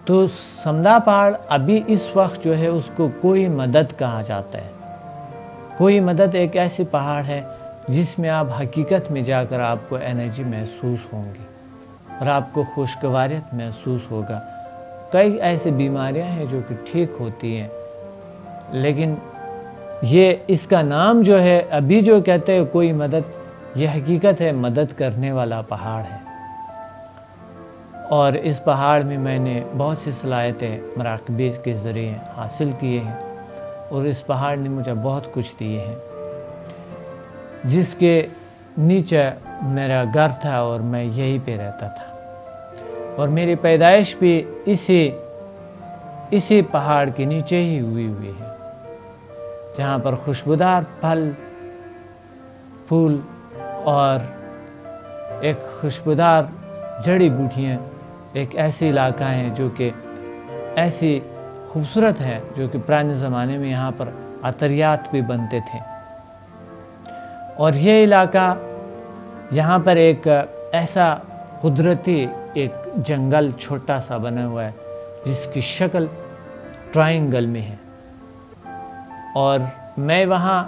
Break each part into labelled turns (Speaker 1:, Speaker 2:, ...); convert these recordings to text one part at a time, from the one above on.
Speaker 1: تو سمدہ پہاڑ ابھی اس وقت جو ہے اس کو کوئی مدد کہا جاتا ہے۔ کوئی مدد ایک ایسی پہاڑ ہے جس میں آپ حقیقت میں جا کر آپ کو انرجی محسوس ہوں گی اور آپ کو خوشگواریت محسوس ہوگا۔ کئی ایسی بیماریاں ہیں جو کہ ٹھیک ہوتی ہیں، لیکن یہ اس کا نام جو ہے ابھی جو کہتے ہیں کوئی مدد، یہ حقیقت ہے مدد کرنے والا پہاڑ ہے۔ اور اس پہاڑ میں میں نے بہت سی صلاحیتیں مراقبے کے ذریعے حاصل کیے ہیں، اور اس پہاڑ نے مجھے بہت کچھ دیے ہیں، جس کے نیچے میرا گھر تھا اور میں یہیں پہ رہتا تھا، اور میری پیدائش بھی اسی پہاڑ کے نیچے ہی ہوئی ہے، جہاں پر خوشبودار پھل پھول اور ایک خوشبودار جڑی بوٹیاں، ایک ایسی علاقہ ہے جو کہ ایسی خوبصورت ہے، جو کہ پرانے زمانے میں یہاں پر عطریات بھی بنتے تھے۔ اور یہ علاقہ یہاں پر ایک ایسا قدرتی ایک جنگل چھوٹا سا بنا ہوا ہے جس کی شکل ٹرائنگل میں ہے، اور میں وہاں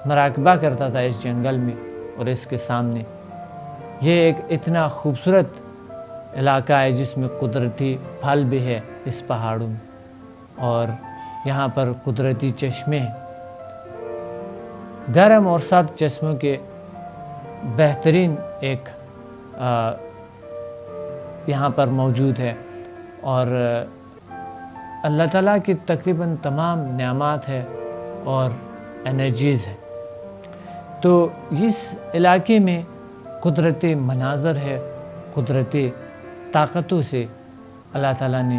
Speaker 1: مراقبہ کرتا تھا اس جنگل میں، اور اس کے سامنے یہ ایک اتنا خوبصورت علاقہ ہے جس میں قدرتی پھل بھی ہے اس پہاڑوں میں، اور یہاں پر قدرتی چشمے ہیں، گرم اور سرد چشموں کے بہترین ایک یہاں پر موجود ہے، اور اللہ تعالیٰ کی تقریباً تمام نعمات ہے اور انرجیز ہے۔ تو اس علاقے میں قدرتی مناظر ہے، قدرتی طاقتوں سے اللہ تعالیٰ نے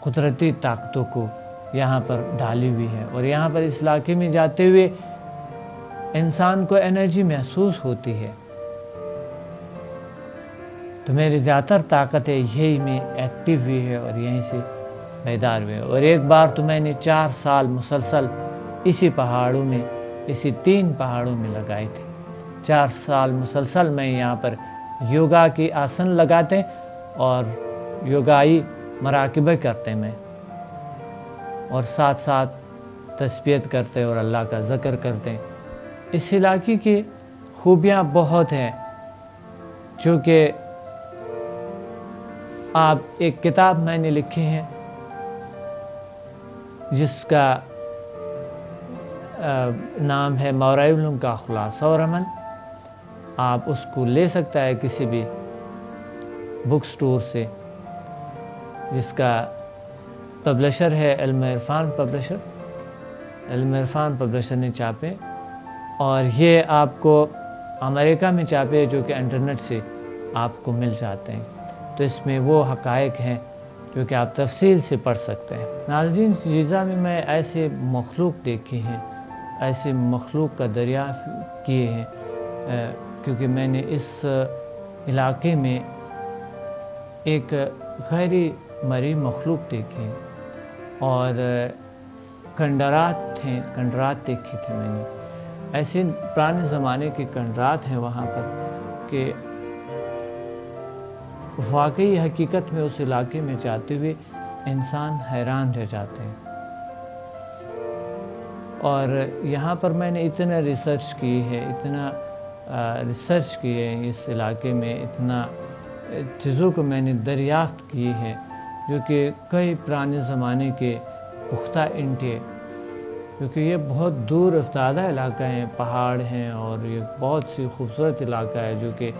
Speaker 1: قدرتی طاقتوں کو یہاں پر ڈالی ہوئی ہے، اور یہاں پر اس علاقے میں جاتے ہوئے انسان کو انرجی محسوس ہوتی ہے۔ تو میری زیادہ تر طاقت ہے یہی میں ایکٹیو ہوئی ہے اور یہیں سے بیدار ہوئے، اور ایک بار تو میں نے 4 سال مسلسل اسی پہاڑوں میں، اسی 3 پہاڑوں میں لگائے تھے۔ 4 سال مسلسل میں یہاں پر یوگا کی آسن لگاتے اور یوگائی مراقبہ کرتے میں، اور ساتھ ساتھ تسبیحات کرتے اور اللہ کا ذکر کرتے۔ اس علاقے کی خوبیاں بہت ہیں، جو کہ آپ ایک کتاب میں نے لکھی ہے جس کا نام ہے ماورائے علوم کا خلاصہ اور عمل۔ آپ اس کو لے سکتا ہے کسی بھی بک سٹور سے، جس کا پبلشر ہے علم عرفان پبلشر، علم عرفان پبلشر نے چھاپے، اور یہ آپ کو امریکہ میں چھاپے جو کہ انٹرنیٹ سے آپ کو مل جاتے ہیں۔ تو اس میں وہ حقائق ہیں جو کہ آپ تفصیل سے پڑھ سکتے ہیں۔ ناظرین، جیزہ میں میں ایسے مخلوق دیکھے ہیں، ایسے مخلوق کا دریافت کیے ہیں، کیونکہ میں نے اس علاقے میں ایک غیر مرئی مخلوق دیکھے، اور کنڈرات دیکھے تھے میں نے۔ ایسے پرانے زمانے کے کنڈرات ہیں وہاں پر کہ واقعی حقیقت میں اس علاقے میں جاتے ہوئے انسان حیران رہ جاتے ہیں۔ اور یہاں پر میں نے اتنا ریسرچ کی ہے اس علاقے میں، اتنا چیزوں کو میں نے دریافت کی ہے جو کہ کئی پرانے زمانے کے پختہ اینٹیں، کیونکہ یہ بہت دور افتادہ علاقہ ہے، پہاڑ ہیں، اور یہ بہت سی خوبصورت علاقہ ہے جو کہ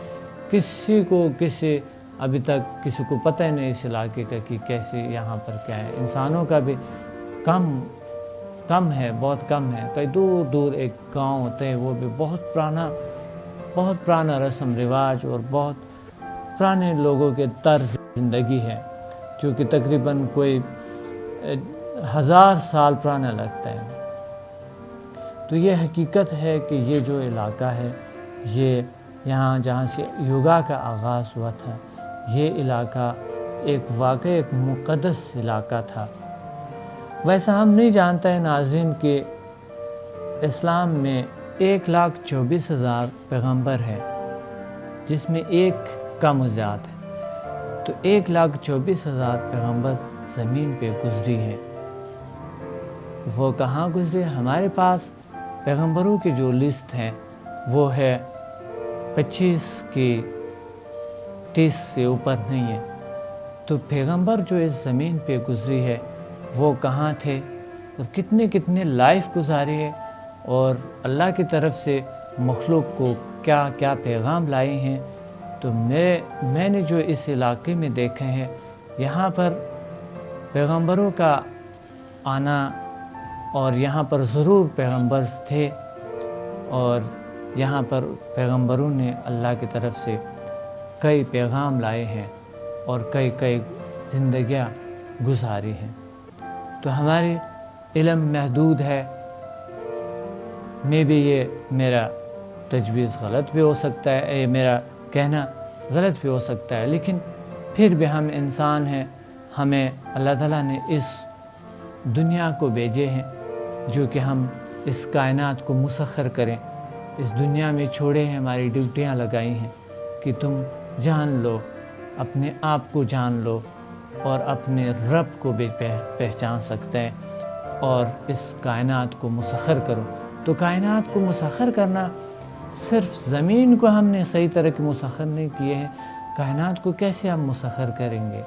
Speaker 1: ابھی تک کسی کو پتہ نہیں اس علاقے کا کہ کیسے یہاں پر کیا ہے۔ انسانوں کا بھی کم ہے، بہت کم ہے۔ کئی دور دور ایک گاؤں ہوتے ہیں، وہ بھی بہت پرانا رسم رواج اور بہت پرانے لوگوں کے طرز زندگی ہے، جو کہ تقریباً کوئی 1000 سال پرانا لگتا ہے۔ تو یہ حقیقت ہے کہ یہ جو علاقہ ہے، یہ یہاں جہاں سے یوگا کا آغاز ہوا تھا، یہ علاقہ ایک مقدس علاقہ تھا۔ ویسا ہم نہیں جانتے ہیں ناظرین کہ اسلام میں 1,24,000 پیغمبر ہے، جس میں ایک کم و زیادہ ہے۔ تو 1,24,000 پیغمبر زمین پہ گزری ہیں۔ وہ کہاں گزرے؟ ہمارے پاس پیغمبروں کی جو لسٹ ہے وہ ہے 25 کی 30 سے اوپر نہیں ہے۔ تو پیغمبر جو اس زمین پہ گزری ہے وہ کہاں تھے اور کتنے کتنے لائف گزارے ہیں، اور اللہ کی طرف سے مخلوق کو کیا کیا پیغام لائے ہیں۔ تو میں نے جو اس علاقے میں دیکھے ہیں، یہاں پر پیغمبروں کا آنا، اور یہاں پر ضرور پیغمبر تھے، اور یہاں پر پیغمبروں نے اللہ کی طرف سے کئی پیغام لائے ہیں اور کئی زندگیاں گزاری ہیں۔ تو ہماری علم محدود ہے، میں بھی یہ میرا تجویز غلط بھی ہو سکتا ہے، یہ میرا کہنا غلط بھی ہو سکتا ہے، لیکن پھر بھی ہم انسان ہیں، ہمیں اللہ تعالیٰ نے اس دنیا کو بھیجے ہیں جو کہ ہم اس کائنات کو مسخر کریں، اس دنیا میں چھوڑے ہیں، ہماری ڈیوٹیاں لگائی ہیں کہ تم جان لو، اپنے آپ کو جان لو اور اپنے رب کو بھی پہچان سکتے ہیں، اور اس کائنات کو مسخر کرو۔ تو کائنات کو مسخر کرنا، صرف زمین کو ہم نے صحیح طرح کی مسخر نہیں کیے ہیں، کائنات کو کیسے ہم مسخر کریں گے؟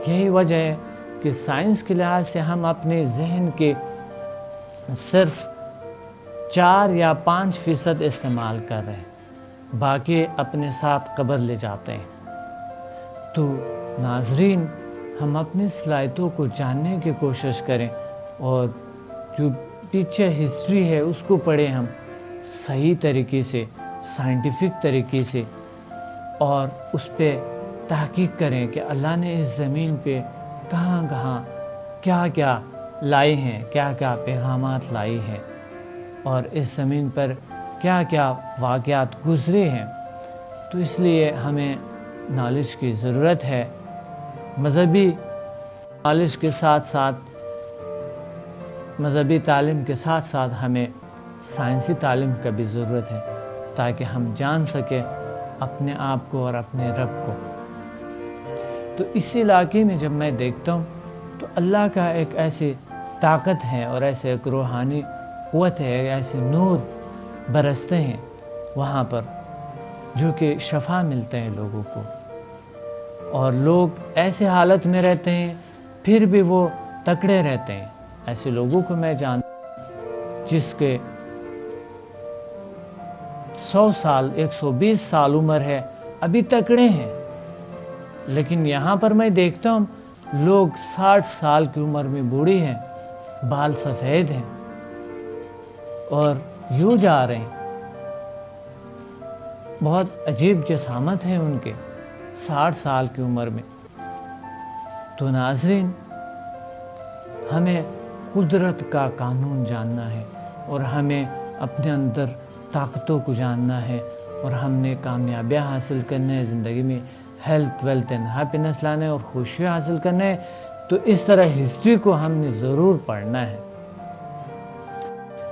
Speaker 1: یہی وجہ ہے کہ سائنس کے لحاظ سے ہم اپنے ذہن کے صرف 4 یا 5% استعمال کر رہے ہیں، باقی اپنے ساتھ قبر لے جاتے ہیں۔ تو ناظرین، ہم اپنی صلاحیتوں کو جاننے کی کوشش کریں، اور جو پیچھے ہسٹری ہے اس کو پڑھیں ہم صحیح طریقے سے، سائنٹیفک طریقے سے، اور اس پہ تحقیق کریں کہ اللہ نے اس زمین پہ کہاں کہاں کیا کیا لائے ہیں، کیا کیا پیغامات لائی ہیں، اور اس زمین پر کیا کیا واقعات گزرے ہیں۔ تو اس لیے ہمیں نالج کی ضرورت ہے، مذہبی نالج کے ساتھ ساتھ، مذہبی تعلیم کے ساتھ ساتھ ہمیں سائنسی تعلیم کا بھی ضرورت ہے، تاکہ ہم جان سکیں اپنے آپ کو اور اپنے رب کو۔ تو اس علاقے میں جب میں دیکھتا ہوں تو اللہ کا ایک ایسی طاقت ہے اور ایسے ایک روحانی قوت ہے، ایسے نور برستے ہیں وہاں پر، جو کہ شفا ملتے ہیں لوگوں کو، اور لوگ ایسے حالت میں رہتے ہیں پھر بھی وہ تکڑے رہتے ہیں۔ ایسے لوگوں کو میں جانتا ہوں جس کے 100 سال 120 سال عمر ہے، ابھی تکڑے ہیں، لیکن یہاں پر میں دیکھتا ہوں لوگ 60 سال کی عمر میں بوڑھی ہیں، بال سفید ہیں اور یوں جا رہے ہیں۔ بہت عجیب جسامت ہے ان کے 60 سال کی عمر میں۔ تو ناظرین، ہمیں قدرت کا قانون جاننا ہے، اور ہمیں اپنے اندر طاقتوں کو جاننا ہے، اور ہم نے کامیابیاں حاصل کرنے ہیں زندگی میں، ہیلتھ، ویلتھ اینڈ ہیپینس لانا ہے اور خوشیاں حاصل کرنا ہے۔ تو اس طرح ہسٹری کو ہم نے ضرور پڑھنا ہے۔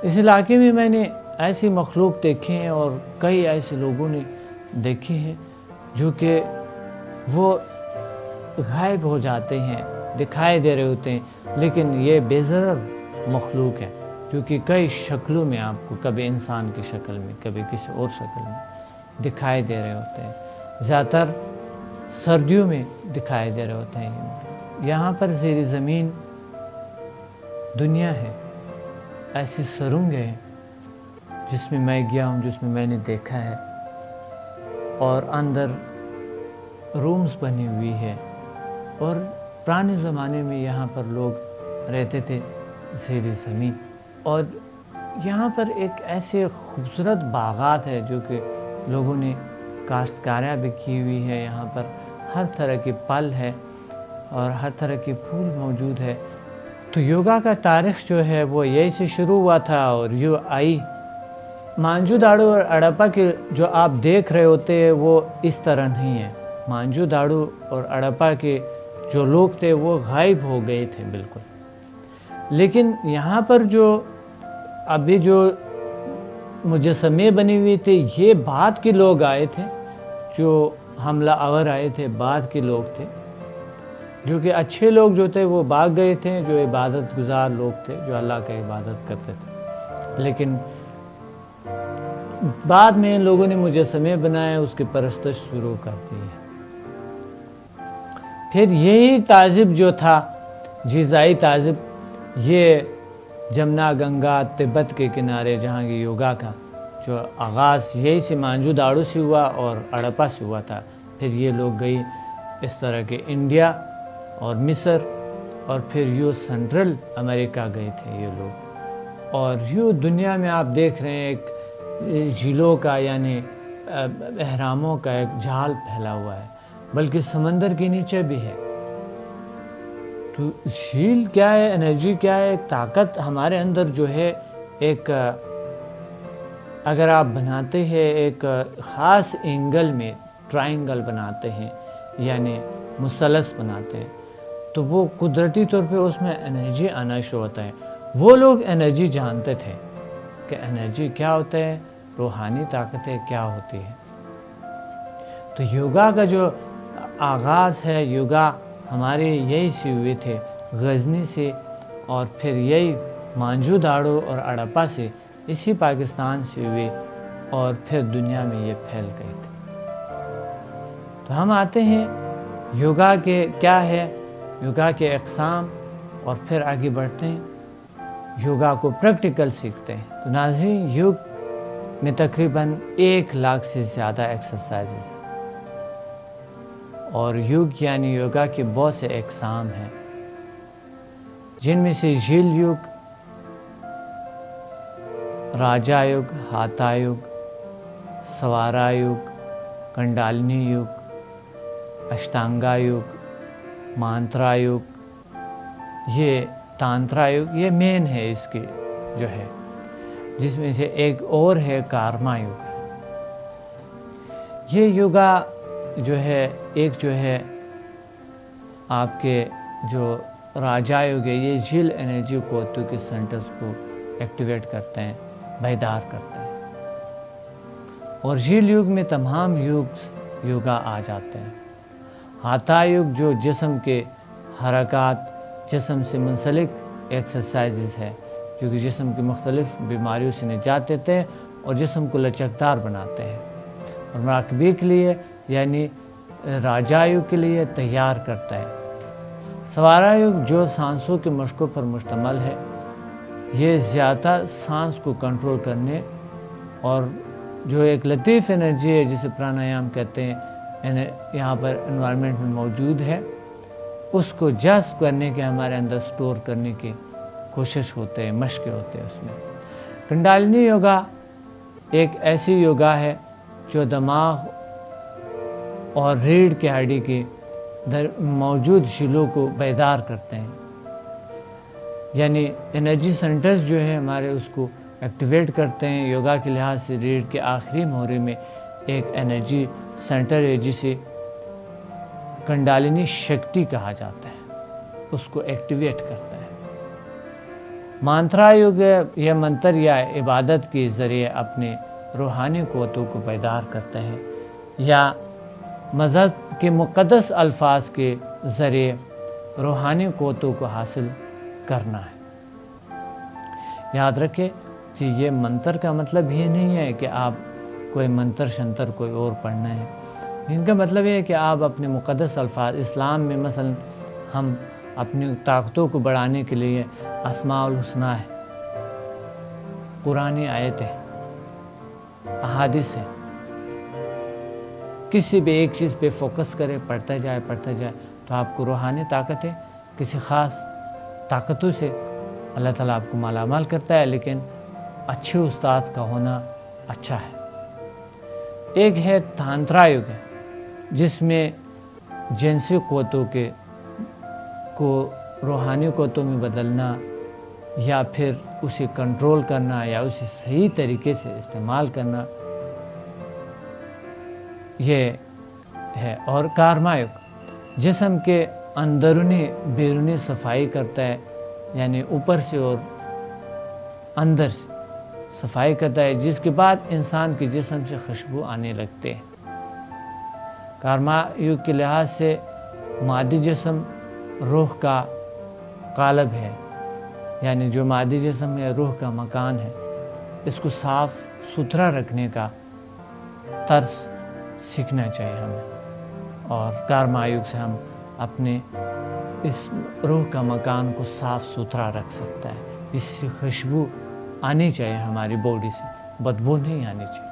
Speaker 1: اس علاقے میں نے ایسی مخلوق دیکھے ہیں، اور کئی ایسے لوگوں نے دیکھے ہیں جو کہ وہ غائب ہو جاتے ہیں، دکھائی دے رہے ہوتے ہیں، لیکن یہ بے ضرر مخلوق ہے جو کہ کئی شکلوں میں آپ کو، کبھی انسان کی شکل میں، کبھی کسی اور شکل میں دکھائی دے رہے ہوتے ہیں۔ زیادہ تر سردیوں میں دکھائی دے رہے ہوتے ہیں۔ یہاں پر زیر زمین دنیا ہے، ایسی سرنگیں ہیں جس میں میں گیا ہوں، جس میں میں نے دیکھا ہے، اور اندر رومز بنی ہوئی ہے، اور پرانے زمانے میں یہاں پر لوگ رہتے تھے زیر زمین۔ اور یہاں پر ایک ایسے خوبصورت باغات ہے جو کہ لوگوں نے کاشتکاریاں بھی کی ہوئی ہے، یہاں پر ہر طرح کے پھل ہے اور ہر طرح کے پھول موجود ہے۔ تو یوگا کا تاریخ جو ہے وہ یہی سے شروع ہوا تھا، اور یوں آئی۔ مانجو داڑو اور اڑپا کے جو آپ دیکھ رہے ہوتے ہیں وہ اس طرح نہیں ہے۔ مانجو داڑو اور اڑپا کے جو لوگ تھے وہ غائب ہو گئے تھے بالکل، لیکن یہاں پر جو ابھی جو مجسمے بنی ہوئی تھے، یہ بعد کے لوگ آئے تھے جو حملہ آور آئے تھے بعد کے لوگ تھے، جو کہ اچھے لوگ جو تھے وہ بھاگ گئے تھے، جو عبادت گزار لوگ تھے، جو اللہ کا عبادت کرتے تھے، لیکن بعد میں ان لوگوں نے مجسمے بنائے، اس کی پرستش شروع کر دی ہے۔ پھر یہی تہذیب جو تھا جیزائی تہذیب، یہ جمنا گنگا تبت کے کنارے جہاں کی یوگا کا جو آغاز یہی سے مانجو داڑو سے ہوا اور اڑپا سے ہوا تھا، پھر یہ لوگ گئی اس طرح کے انڈیا اور مصر اور پھر یوں سینٹرل امریکہ گئے تھے یہ لوگ، اور یوں دنیا میں آپ دیکھ رہے ہیں ایک جھیلوں کا یعنی اہراموں کا ایک جھال پھیلا ہوا ہے، بلکہ سمندر کے نیچے بھی ہے۔ تو جھیل کیا ہے، انرجی کیا ہے، ایک طاقت ہمارے اندر جو ہے، ایک اگر آپ بناتے ہیں ایک خاص اینگل میں ٹرائنگل بناتے ہیں یعنی مثلث بناتے ہیں، تو وہ قدرتی طور پہ اس میں انرجی آنا شروع ہوتا ہے۔ وہ لوگ انرجی جانتے تھے کہ انرجی کیا ہوتا ہے، روحانی طاقتیں کیا ہوتی ہے۔ تو یوگا کا جو آغاز ہے، یوگا ہمارے یہی سے ہوئے تھے، غزنی سے، اور پھر یہی مانجو داڑو اور اڑپا سے، اسی پاکستان سے ہوئے اور پھر دنیا میں یہ پھیل گئے تھے۔ تو ہم آتے ہیں یوگا کے کیا ہے، یوگا کے اقسام، اور پھر آگے بڑھتے ہیں، یوگا کو پریکٹیکل سیکھتے ہیں۔ تو ناظرین، یوگ میں تقریباً 1 لاکھ سے زیادہ ایکسرسائزز ہیں، اور یوگ یعنی یوگا کے بہت سے اقسام ہیں، جن میں سے جھیل یوگ، راجا یوگ، ہاتھا یوگ، سوارا یوگ، کنڈالنی یوگ، اشٹانگا یوگ، مانترا یوگ، یہ تانترا یوگ، یہ مین ہے اس کی جو ہے، جس میں سے ایک اور ہے کارما یوگ۔ یہ یوگا جو ہے، ایک جو ہے آپ کے جو راجا یوگ ہے، یہ جھیل انرجی قوتوں کے سینٹرز کو ایکٹیویٹ کرتے ہیں، بیدار کرتے ہیں، اور جھیل یوگ میں تمام یوگا آ جاتے ہیں۔ ہاتھا یوگ جو جسم کے حرکات، جسم سے منسلک ایکسرسائزز ہے، جو کہ جسم کی مختلف بیماریوں سے نجات دیتے ہیں اور جسم کو لچکدار بناتے ہیں، اور مراقبے کے لیے یعنی راجا یوگ کے لیے تیار کرتا ہے۔ سوارا یوگ جو سانسوں کے مشقوں پر مشتمل ہے، یہ زیادہ سانس کو کنٹرول کرنے اور جو ایک لطیف انرجی ہے جسے پرانایام کہتے ہیں، یہاں پر انوائرمنٹ میں موجود ہے، اس کو جذب کرنے کے، ہمارے اندر سٹور کرنے کی کوشش ہوتے ہیں، مشقیں ہوتے ہیں اس میں۔ کنڈالنی یوگا ایک ایسی یوگا ہے جو دماغ اور ریڑھ کی ہڈی کے موجود جھیلوں کو بیدار کرتے ہیں، یعنی انرجی سینٹرز جو ہے ہمارے، اس کو ایکٹیویٹ کرتے ہیں۔ یوگا کے لحاظ سے ریڑھ کے آخری مہرے میں ایک انرجی سینٹر ہے جسے کنڈالنی شکتی کہا جاتا ہے، اس کو ایکٹیویٹ کرتا ہے۔ مانترا یوگ یہ منتر یا عبادت کے ذریعے اپنے روحانی قوتوں کو بیدار کرتا ہے، یا مذہب کے مقدس الفاظ کے ذریعے روحانی قوتوں کو حاصل کرنا ہے۔ یاد رکھیں کہ یہ منتر کا مطلب یہ نہیں ہے کہ آپ کوئی منتر شنتر کوئی اور پڑھنا ہے، ان کا مطلب یہ ہے کہ آپ اپنے مقدس الفاظ، اسلام میں مثلا ہم اپنی طاقتوں کو بڑھانے کے لیے اسماء الحسنی ہے، قرآنی آیت ہے، احادیث ہے، کسی بھی ایک چیز پہ فوکس کرے، پڑھتا جائے تو آپ کو روحانی طاقتیں، کسی خاص طاقتوں سے اللہ تعالیٰ آپ کو مالا مال کرتا ہے، لیکن اچھے استاد کا ہونا اچھا ہے۔ ایک ہے تانترا یوگ، جس میں جنسی قوتوں کو روحانی قوتوں میں بدلنا، یا پھر اسے کنٹرول کرنا، یا اسے صحیح طریقے سے استعمال کرنا، یہ ہے۔ اور کارما یوگ جسم کے اندرونی بیرونی صفائی کرتا ہے، یعنی اوپر سے اور اندر سے صفائی کرتا ہے، جس کے بعد انسان کے جسم سے خوشبو آنے لگتے ہیں۔ کارما یوگ کے لحاظ سے مادی جسم روح کا قالب ہے، یعنی جو مادی جسم ہے روح کا مکان ہے، اس کو صاف ستھرا رکھنے کا طرز سیکھنا چاہیے ہمیں، اور کارما یوگ سے ہم اپنے اس روح کا مکان کو صاف ستھرا رکھ سکتا ہے، جس سے خوشبو آنی چاہیے ہماری باڈی سے، بدبو نہیں آنی چاہیے۔